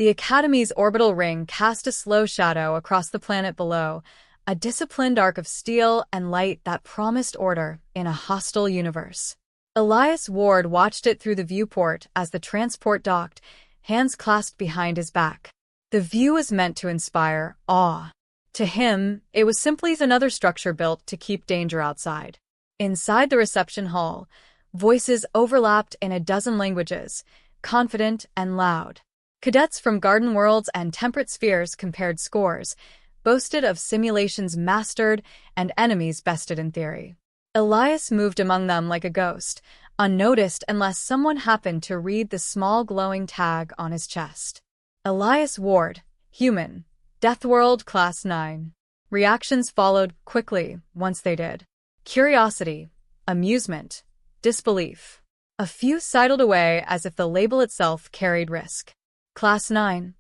The Academy's orbital ring cast a slow shadow across the planet below, a disciplined arc of steel and light that promised order in a hostile universe. Elias Ward watched it through the viewport as the transport docked, hands clasped behind his back. The view was meant to inspire awe. To him, it was simply another structure built to keep danger outside. Inside the reception hall, voices overlapped in a dozen languages, confident and loud. Cadets from Garden Worlds and Temperate Spheres compared scores, boasted of simulations mastered and enemies bested in theory. Elias moved among them like a ghost, unnoticed unless someone happened to read the small glowing tag on his chest. Elias Ward, human, Deathworld Class 9. Reactions followed quickly once they did. Curiosity, amusement, disbelief. A few sidled away as if the label itself carried risk. Class 9.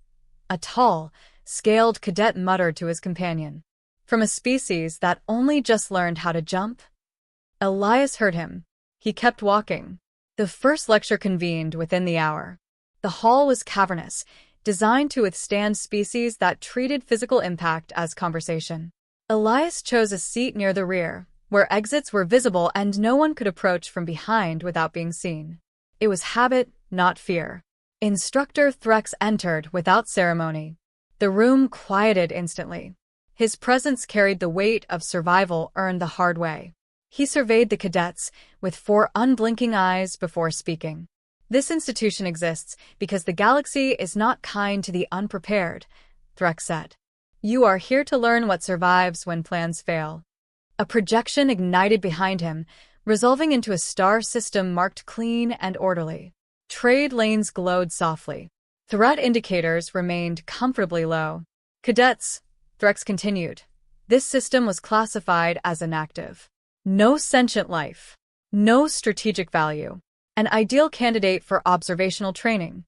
A tall, scaled cadet muttered to his companion. From a species that only just learned how to jump? Elias heard him. He kept walking. The first lecture convened within the hour. The hall was cavernous, designed to withstand species that treated physical impact as conversation. Elias chose a seat near the rear, where exits were visible and no one could approach from behind without being seen. It was habit, not fear. Instructor Threx entered without ceremony. The room quieted instantly. His presence carried the weight of survival earned the hard way. He surveyed the cadets with 4 unblinking eyes before speaking. This institution exists because the galaxy is not kind to the unprepared, Threx said. You are here to learn what survives when plans fail. A projection ignited behind him, resolving into a star system marked clean and orderly. Trade lanes glowed softly. Threat indicators remained comfortably low. Cadets, Threx continued. This system was classified as inactive. No sentient life. No strategic value. An ideal candidate for observational training.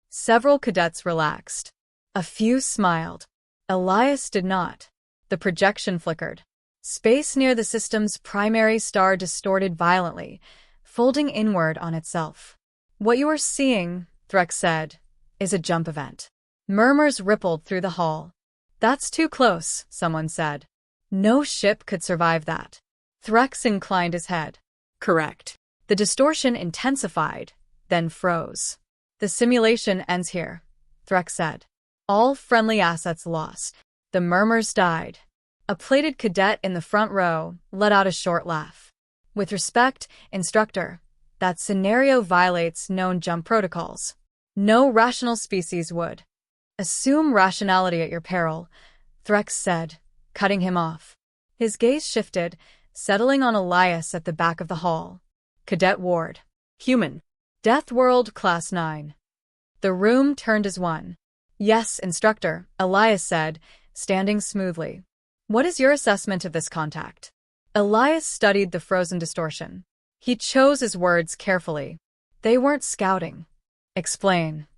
Several cadets relaxed. A few smiled. Elias did not. The projection flickered. Space near the system's primary star distorted violently, folding inward on itself. What you are seeing, Threx said, is a jump event. Murmurs rippled through the hall. That's too close, someone said. No ship could survive that. Threx inclined his head. Correct. The distortion intensified, then froze. The simulation ends here, Threx said. All friendly assets lost. The murmurs died. A plated cadet in the front row let out a short laugh. With respect, Instructor, that scenario violates known jump protocols. No rational species would. Assume rationality at your peril, Threx said, cutting him off. His gaze shifted, settling on Elias at the back of the hall. Cadet Ward. Human. Deathworld Class 9. The room turned as one. Yes, Instructor, Elias said, standing smoothly. What is your assessment of this contact? Elias studied the frozen distortion. He chose his words carefully. They weren't scouting. Explain.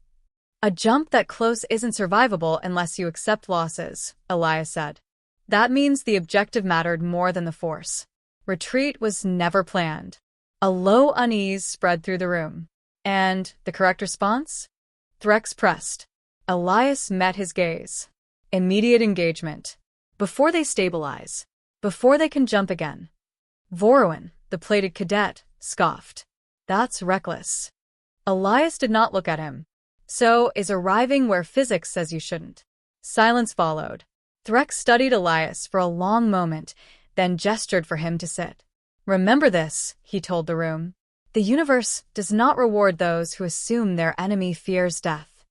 A jump that close isn't survivable unless you accept losses, Elias said. That means the objective mattered more than the force. Retreat was never planned. A low unease spread through the room. And the correct response? Threx pressed. Elias met his gaze. Immediate engagement. Before they stabilize. Before they can jump again. Vorowin, the plated cadet, scoffed. That's reckless. Elias did not look at him. So is arriving where physics says you shouldn't. Silence followed. Threx studied Elias for a long moment, then gestured for him to sit. Remember this, he told the room. The universe does not reward those who assume their enemy fears death.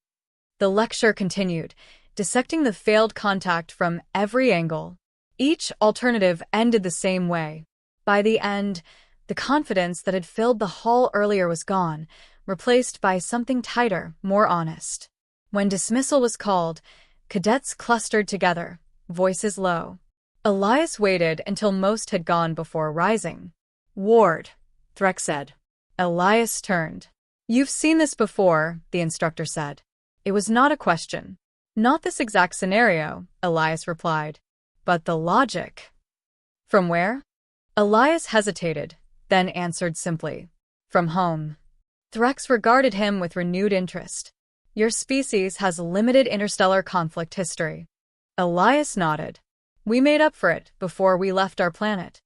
The lecture continued, dissecting the failed contact from every angle. Each alternative ended the same way. By the end, the confidence that had filled the hall earlier was gone, replaced by something tighter, more honest. When dismissal was called, cadets clustered together, voices low. Elias waited until most had gone before rising. Ward, Threx said. Elias turned. You've seen this before, the instructor said. It was not a question. Not this exact scenario, Elias replied. But the logic. From where? Elias hesitated, then answered simply. From home. Threx regarded him with renewed interest. Your species has limited interstellar conflict history. Elias nodded. We made up for it before we left our planet.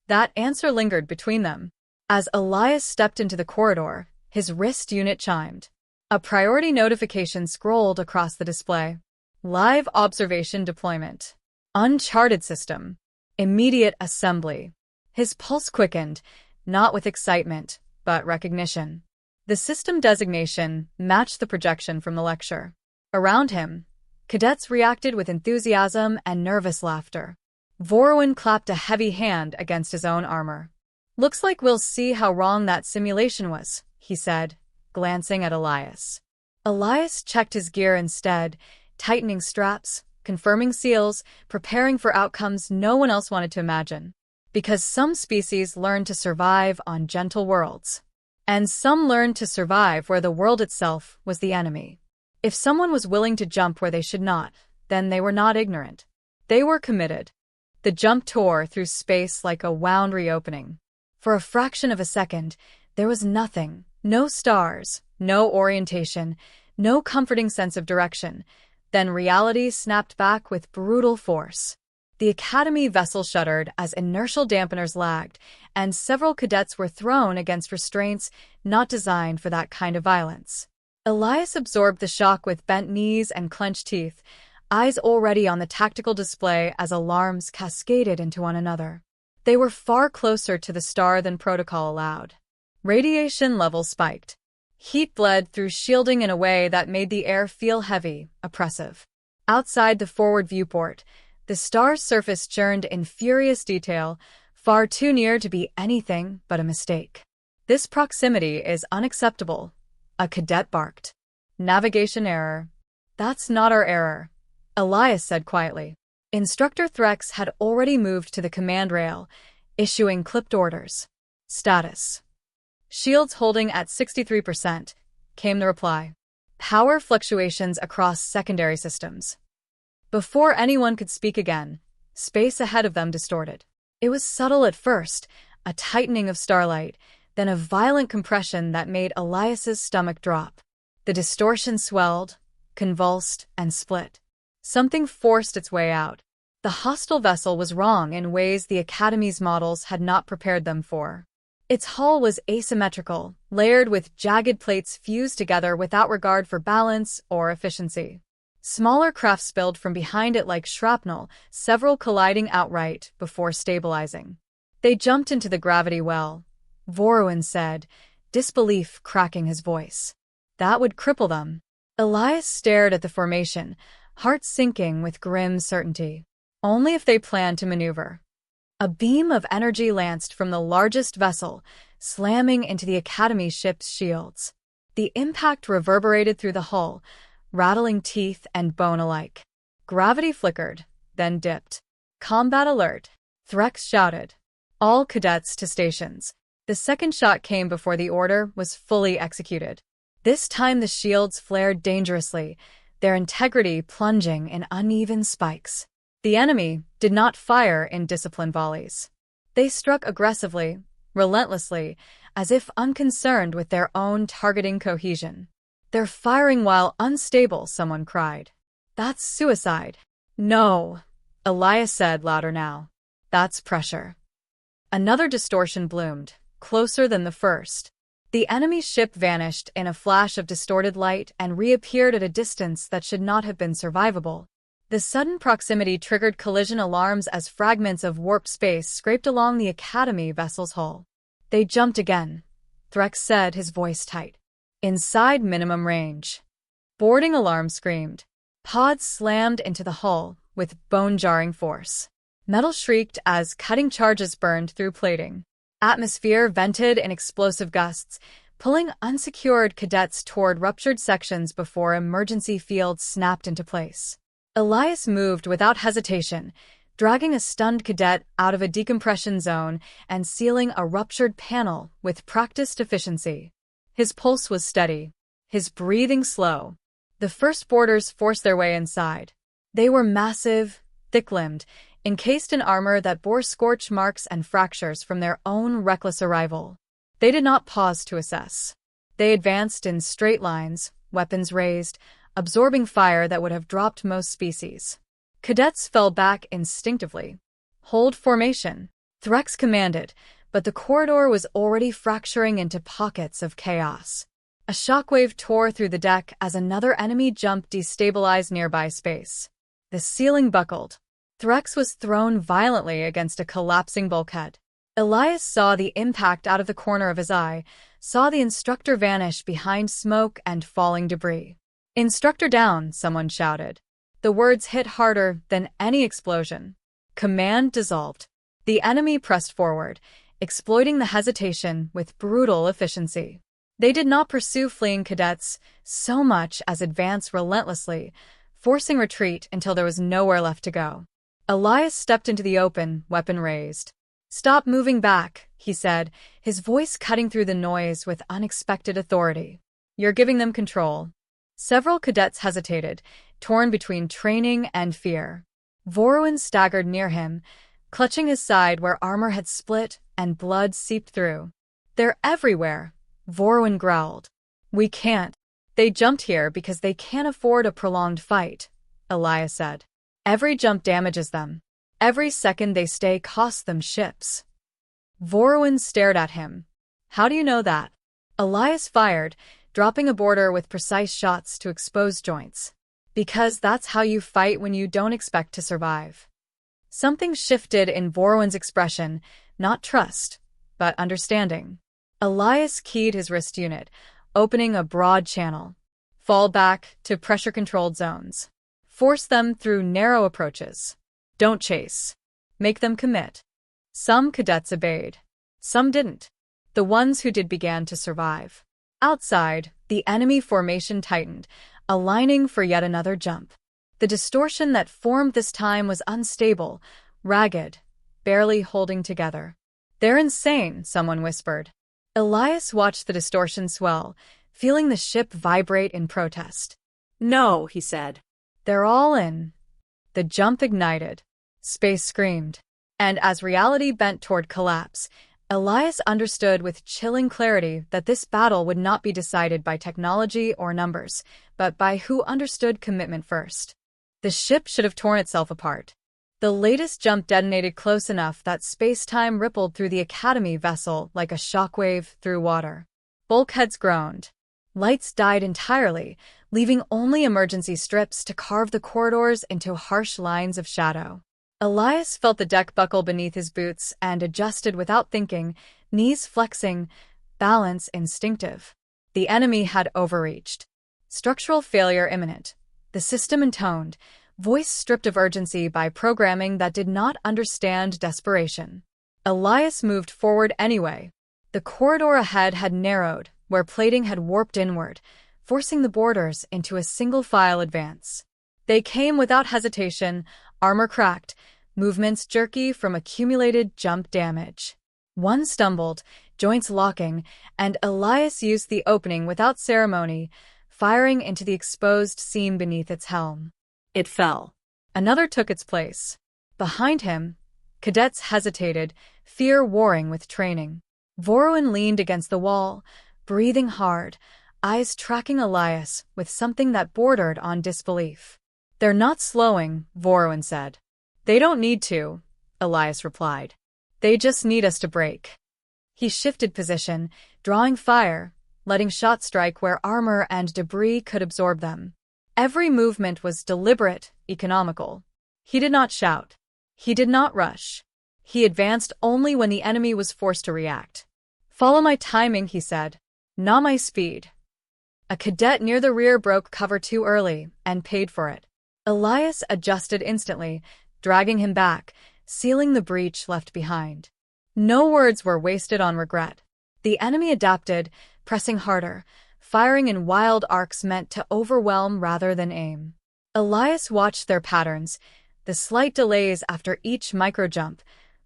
That answer lingered between them. As Elias stepped into the corridor, his wrist unit chimed. A priority notification scrolled across the display. Live observation deployment. Uncharted system. Immediate assembly. His pulse quickened, not with excitement, but recognition. The system designation matched the projection from the lecture. Around him, cadets reacted with enthusiasm and nervous laughter. Vorowin clapped a heavy hand against his own armor. Looks like we'll see how wrong that simulation was, he said, glancing at Elias. Elias checked his gear instead, tightening straps, confirming seals, preparing for outcomes no one else wanted to imagine. Because some species learn to survive on gentle worlds. And some learn to survive where the world itself was the enemy. If someone was willing to jump where they should not, then they were not ignorant. They were committed. The jump tore through space like a wound reopening. For a fraction of a second, there was nothing, no stars, no orientation, no comforting sense of direction. Then reality snapped back with brutal force. The Academy vessel shuddered as inertial dampeners lagged, and several cadets were thrown against restraints not designed for that kind of violence. Elias absorbed the shock with bent knees and clenched teeth, eyes already on the tactical display as alarms cascaded into one another. They were far closer to the star than protocol allowed. Radiation levels spiked. Heat bled through shielding in a way that made the air feel heavy, oppressive. Outside the forward viewport, the star's surface churned in furious detail, far too near to be anything but a mistake. This proximity is unacceptable, a cadet barked. Navigation error. That's not our error, Elias said quietly. Instructor Threx had already moved to the command rail, issuing clipped orders. Status. Shields holding at 63%, came the reply. Power fluctuations across secondary systems. Before anyone could speak again, space ahead of them distorted. It was subtle at first, a tightening of starlight, then a violent compression that made Elias's stomach drop. The distortion swelled, convulsed, and split. Something forced its way out. The hostile vessel was wrong in ways the Academy's models had not prepared them for. Its hull was asymmetrical, layered with jagged plates fused together without regard for balance or efficiency. Smaller craft spilled from behind it like shrapnel, several colliding outright before stabilizing. They jumped into the gravity well, Vorowin said, disbelief cracking his voice. That would cripple them. Elias stared at the formation, heart sinking with grim certainty. Only if they planned to maneuver. A beam of energy lanced from the largest vessel, slamming into the Academy ship's shields. The impact reverberated through the hull, rattling teeth and bone alike. Gravity flickered, then dipped. Combat alert, Threx shouted. All cadets to stations. The second shot came before the order was fully executed. This time the shields flared dangerously, their integrity plunging in uneven spikes. The enemy did not fire in disciplined volleys. They struck aggressively, relentlessly, as if unconcerned with their own targeting cohesion. They're firing while unstable, someone cried. That's suicide. No, Elias said louder now. That's pressure. Another distortion bloomed, closer than the first. The enemy ship vanished in a flash of distorted light and reappeared at a distance that should not have been survivable. The sudden proximity triggered collision alarms as fragments of warped space scraped along the Academy vessel's hull. They jumped again, Threx said, his voice tight. Inside minimum range. Boarding alarm screamed. Pods slammed into the hull with bone-jarring force. Metal shrieked as cutting charges burned through plating. Atmosphere vented in explosive gusts, pulling unsecured cadets toward ruptured sections before emergency fields snapped into place. Elias moved without hesitation, dragging a stunned cadet out of a decompression zone and sealing a ruptured panel with practiced efficiency. His pulse was steady, his breathing slow. The first boarders forced their way inside. They were massive, thick-limbed, encased in armor that bore scorch marks and fractures from their own reckless arrival. They did not pause to assess. They advanced in straight lines, weapons raised, absorbing fire that would have dropped most species. Cadets fell back instinctively. Hold formation, Threx commanded, but the corridor was already fracturing into pockets of chaos. A shockwave tore through the deck as another enemy jump destabilized nearby space. The ceiling buckled. Threx was thrown violently against a collapsing bulkhead. Elias saw the impact out of the corner of his eye, saw the Instructor vanish behind smoke and falling debris. "Instructor down," someone shouted. The words hit harder than any explosion. Command dissolved. The enemy pressed forward, exploiting the hesitation with brutal efficiency. They did not pursue fleeing cadets so much as advance relentlessly, forcing retreat until there was nowhere left to go. Elias stepped into the open, weapon raised. "Stop moving back," he said, his voice cutting through the noise with unexpected authority. "You're giving them control." Several cadets hesitated, torn between training and fear. Vorwin staggered near him, clutching his side where armor had split and blood seeped through. "They're everywhere," Vorwin growled. "We can't. They jumped here because they can't afford a prolonged fight," Elias said. "Every jump damages them. Every second they stay costs them ships." Vorwin stared at him. "How do you know that?" Elias fired, dropping a border with precise shots to expose joints. "Because that's how you fight when you don't expect to survive." Something shifted in Vorwin's expression, not trust, but understanding. Elias keyed his wrist unit, opening a broad channel. "Fall back to pressure-controlled zones. Force them through narrow approaches. Don't chase. Make them commit." Some cadets obeyed. Some didn't. The ones who did began to survive. Outside, the enemy formation tightened, aligning for yet another jump. The distortion that formed this time was unstable, ragged, barely holding together. "They're insane," someone whispered. Elias watched the distortion swell, feeling the ship vibrate in protest. "No," he said. "They're all in." The jump ignited. Space screamed. And as reality bent toward collapse, Elias understood with chilling clarity that this battle would not be decided by technology or numbers, but by who understood commitment first. The ship should have torn itself apart. The latest jump detonated close enough that space-time rippled through the Academy vessel like a shockwave through water. Bulkheads groaned. Lights died entirely, leaving only emergency strips to carve the corridors into harsh lines of shadow. Elias felt the deck buckle beneath his boots and adjusted without thinking, knees flexing, balance instinctive. The enemy had overreached. Structural failure imminent. The system intoned, voice stripped of urgency by programming that did not understand desperation. Elias moved forward anyway. The corridor ahead had narrowed, where plating had warped inward, forcing the boarders into a single-file advance. They came without hesitation, armor cracked, movements jerky from accumulated jump damage. One stumbled, joints locking, and Elias used the opening without ceremony, firing into the exposed seam beneath its helm. It fell. Another took its place. Behind him, cadets hesitated, fear warring with training. Vorwin leaned against the wall, breathing hard, eyes tracking Elias with something that bordered on disbelief. "They're not slowing," Vorwin said. "They don't need to," Elias replied. "They just need us to break." He shifted position, drawing fire, letting shots strike where armor and debris could absorb them. Every movement was deliberate, economical. He did not shout. He did not rush. He advanced only when the enemy was forced to react. "Follow my timing," he said. "Not my speed." A cadet near the rear broke cover too early and paid for it. Elias adjusted instantly, dragging him back, sealing the breach left behind. No words were wasted on regret. The enemy adapted, pressing harder, firing in wild arcs meant to overwhelm rather than aim. Elias watched their patterns, the slight delays after each microjump,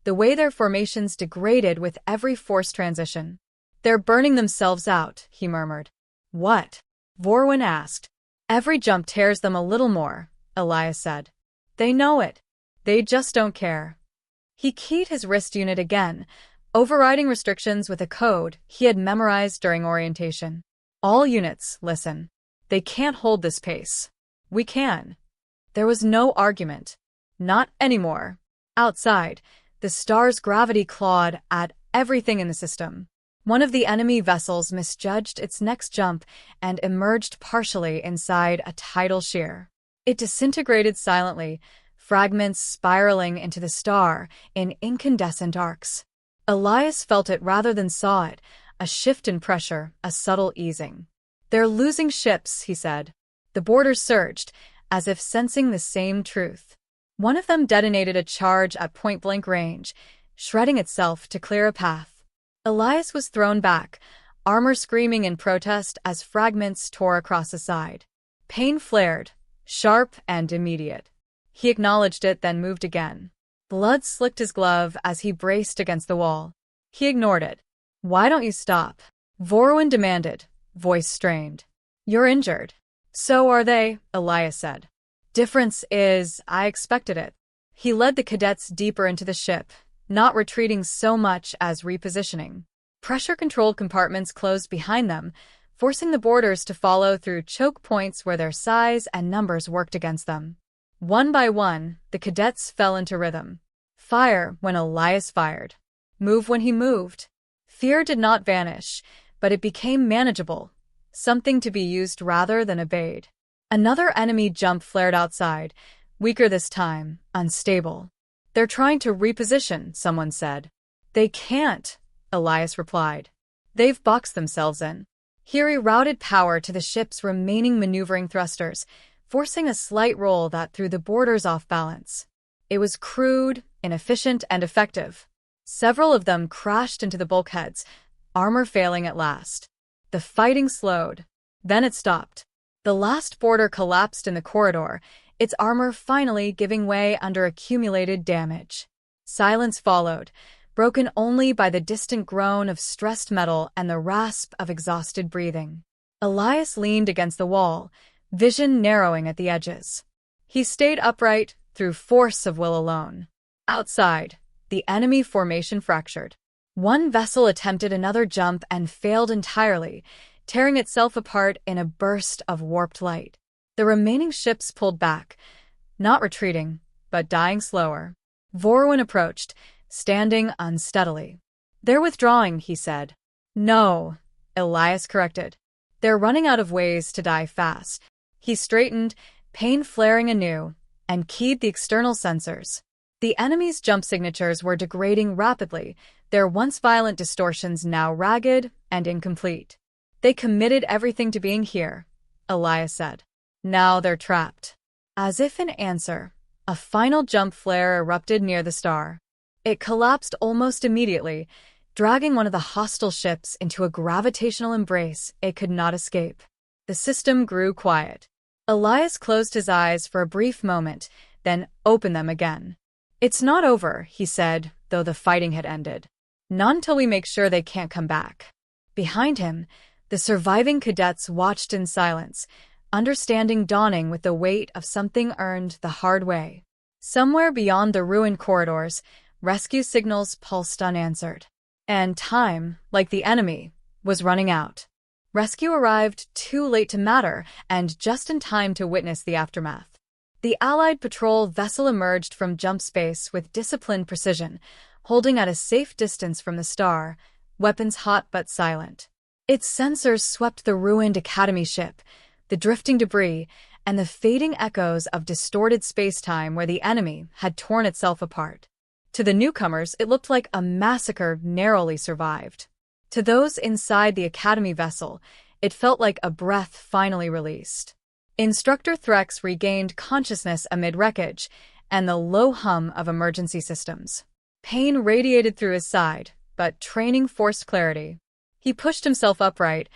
the way their formations degraded with every force transition. "They're burning themselves out," he murmured. "What?" Vorwin asked. "Every jump tears them a little more," Elias said. "They know it. They just don't care." He keyed his wrist unit again, overriding restrictions with a code he had memorized during orientation. "All units, listen. They can't hold this pace. We can. There was no argument. Not anymore. Outside, the star's gravity clawed at everything in the system. One of the enemy vessels misjudged its next jump and emerged partially inside a tidal shear. It disintegrated silently, fragments spiraling into the star in incandescent arcs. Elias felt it rather than saw it, a shift in pressure, a subtle easing. "They're losing ships," he said. The boarders surged, as if sensing the same truth. One of them detonated a charge at point-blank range, shredding itself to clear a path. Elias was thrown back, armor screaming in protest as fragments tore across the side. Pain flared, sharp and immediate. He acknowledged it, then moved again. Blood slicked his glove as he braced against the wall. He ignored it. "Why don't you stop?" Vorwin demanded, voice strained. "You're injured." "So are they," Elias said. "Difference is, I expected it." He led the cadets deeper into the ship, not retreating so much as repositioning. Pressure-controlled compartments closed behind them, forcing the boarders to follow through choke points where their size and numbers worked against them. One by one, the cadets fell into rhythm. Fire when Elias fired. Move when he moved. Fear did not vanish, but it became manageable, something to be used rather than obeyed. Another enemy jump flared outside, weaker this time, unstable. "They're trying to reposition," someone said. "They can't," Elias replied. "They've boxed themselves in." He rerouted power to the ship's remaining maneuvering thrusters, forcing a slight roll that threw the boarders off balance. It was crude, inefficient, and effective. Several of them crashed into the bulkheads, armor failing at last. The fighting slowed. Then it stopped. The last boarder collapsed in the corridor, its armor finally giving way under accumulated damage. Silence followed, broken only by the distant groan of stressed metal and the rasp of exhausted breathing. Elias leaned against the wall, vision narrowing at the edges. He stayed upright through force of will alone. Outside, the enemy formation fractured. One vessel attempted another jump and failed entirely, tearing itself apart in a burst of warped light. The remaining ships pulled back, not retreating, but dying slower. Vorwin approached, standing unsteadily. "They're withdrawing," he said. "No," Elias corrected. "They're running out of ways to die fast." He straightened, pain flaring anew, and keyed the external sensors. The enemy's jump signatures were degrading rapidly, their once violent distortions now ragged and incomplete. "They committed everything to being here," Elias said. "Now they're trapped." As if in answer, a final jump flare erupted near the star. It collapsed almost immediately, dragging one of the hostile ships into a gravitational embrace it could not escape. The system grew quiet. Elias closed his eyes for a brief moment, then opened them again. "It's not over," he said, though the fighting had ended. "Not until we make sure they can't come back." Behind him, the surviving cadets watched in silence, understanding dawning with the weight of something earned the hard way. Somewhere beyond the ruined corridors, rescue signals pulsed unanswered. And time, like the enemy, was running out. Rescue arrived too late to matter, and just in time to witness the aftermath. The Allied patrol vessel emerged from jump space with disciplined precision, holding at a safe distance from the star, weapons hot but silent. Its sensors swept the ruined Academy ship, the drifting debris, and the fading echoes of distorted space-time where the enemy had torn itself apart. To the newcomers, it looked like a massacre narrowly survived. To those inside the Academy vessel, it felt like a breath finally released. Instructor Threx regained consciousness amid wreckage and the low hum of emergency systems. Pain radiated through his side, but training forced clarity. He pushed himself upright,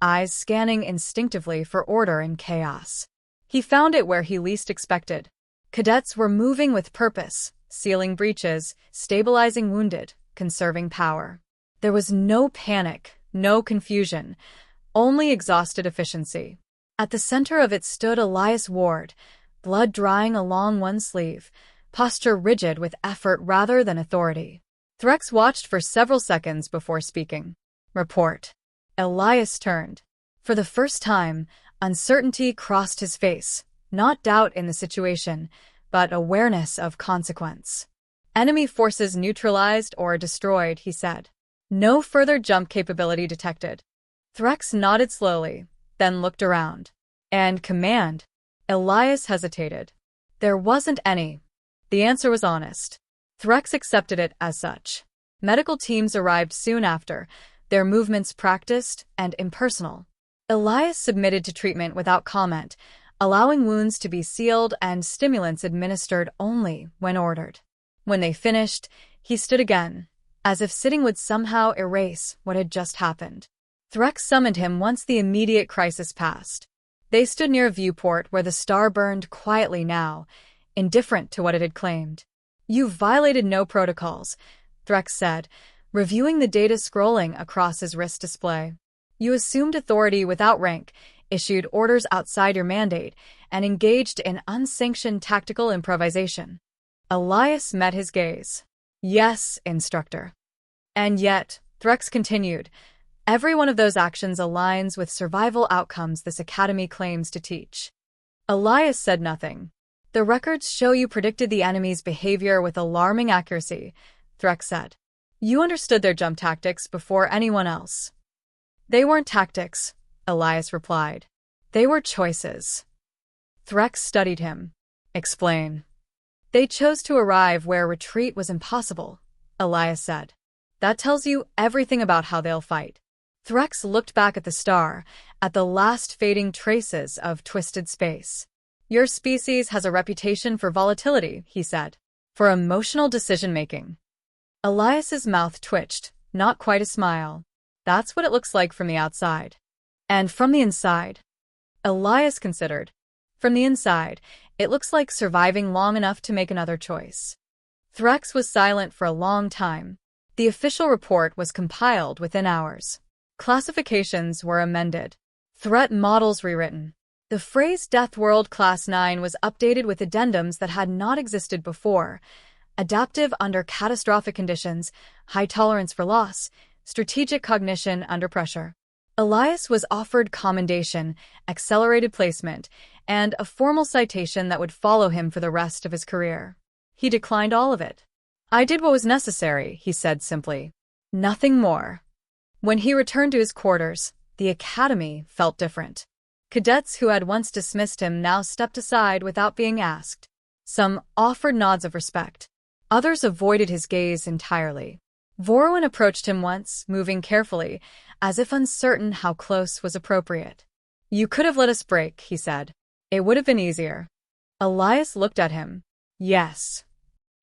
eyes scanning instinctively for order in chaos. He found it where he least expected. Cadets were moving with purpose, sealing breaches, stabilizing wounded, conserving power. There was no panic, no confusion, only exhausted efficiency. At the center of it stood Elias Ward, blood drying along one sleeve, posture rigid with effort rather than authority. Threx watched for several seconds before speaking. "Report." Elias turned. For the first time, Uncertainty crossed his face, not doubt in the situation, but awareness of consequence. Enemy forces neutralized or destroyed, he said. No further jump capability detected. Threx nodded slowly, then looked around. And command? Elias hesitated. There wasn't any. The answer was honest. Threx accepted it as such. Medical teams arrived soon after, their movements practiced and impersonal. Elias submitted to treatment without comment, allowing wounds to be sealed and stimulants administered only when ordered. When they finished, he stood again, as if sitting would somehow erase what had just happened. Threx summoned him once the immediate crisis passed. They stood near a viewport where the star burned quietly now, indifferent to what it had claimed. "You've violated no protocols," Threx said, reviewing the data scrolling across his wrist display. "You assumed authority without rank, issued orders outside your mandate, and engaged in unsanctioned tactical improvisation." Elias met his gaze. "Yes, Instructor." "And yet," Threx continued, "every one of those actions aligns with survival outcomes this academy claims to teach." Elias said nothing. "The records show you predicted the enemy's behavior with alarming accuracy," Threx said. "You understood their jump tactics before anyone else." "They weren't tactics," Elias replied. "They were choices." Threx studied him. "Explain." "They chose to arrive where retreat was impossible," Elias said. "That tells you everything about how they'll fight." Threx looked back at the star, at the last fading traces of twisted space. "Your species has a reputation for volatility," he said, "for emotional decision-making." Elias's mouth twitched, not quite a smile. "That's what it looks like from the outside." "And from the inside?" Elias considered. "From the inside, it looks like surviving long enough to make another choice." Threx was silent for a long time. The official report was compiled within hours. Classifications were amended. Threat models rewritten. The phrase Deathworld Class 9 was updated with addendums that had not existed before: adaptive under catastrophic conditions, high tolerance for loss, strategic cognition under pressure. Elias was offered commendation, accelerated placement, and a formal citation that would follow him for the rest of his career. He declined all of it. "I did what was necessary," he said simply. "Nothing more." When he returned to his quarters, the academy felt different. Cadets who had once dismissed him now stepped aside without being asked. Some offered nods of respect. Others avoided his gaze entirely. Vorwin approached him once, moving carefully, as if uncertain how close was appropriate. "You could have let us break," he said. "It would have been easier." Elias looked at him. "Yes."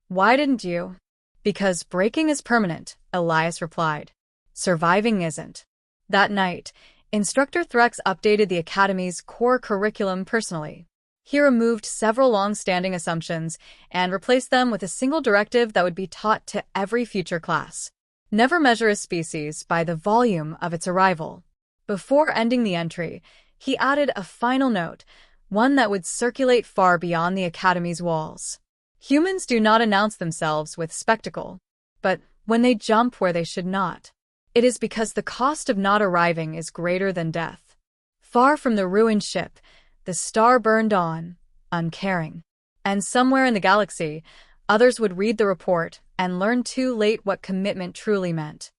"Why didn't you?" "Because breaking is permanent," Elias replied. "Surviving isn't." That night, Instructor Threx updated the Academy's core curriculum personally. He removed several long-standing assumptions and replaced them with a single directive that would be taught to every future class. Never measure a species by the volume of its arrival. Before ending the entry, he added a final note, one that would circulate far beyond the Academy's walls. Humans do not announce themselves with spectacle, but when they jump where they should not, it is because the cost of not arriving is greater than death. Far from the ruined ship, the star burned on, uncaring. And somewhere in the galaxy, others would read the report and learn too late what commitment truly meant.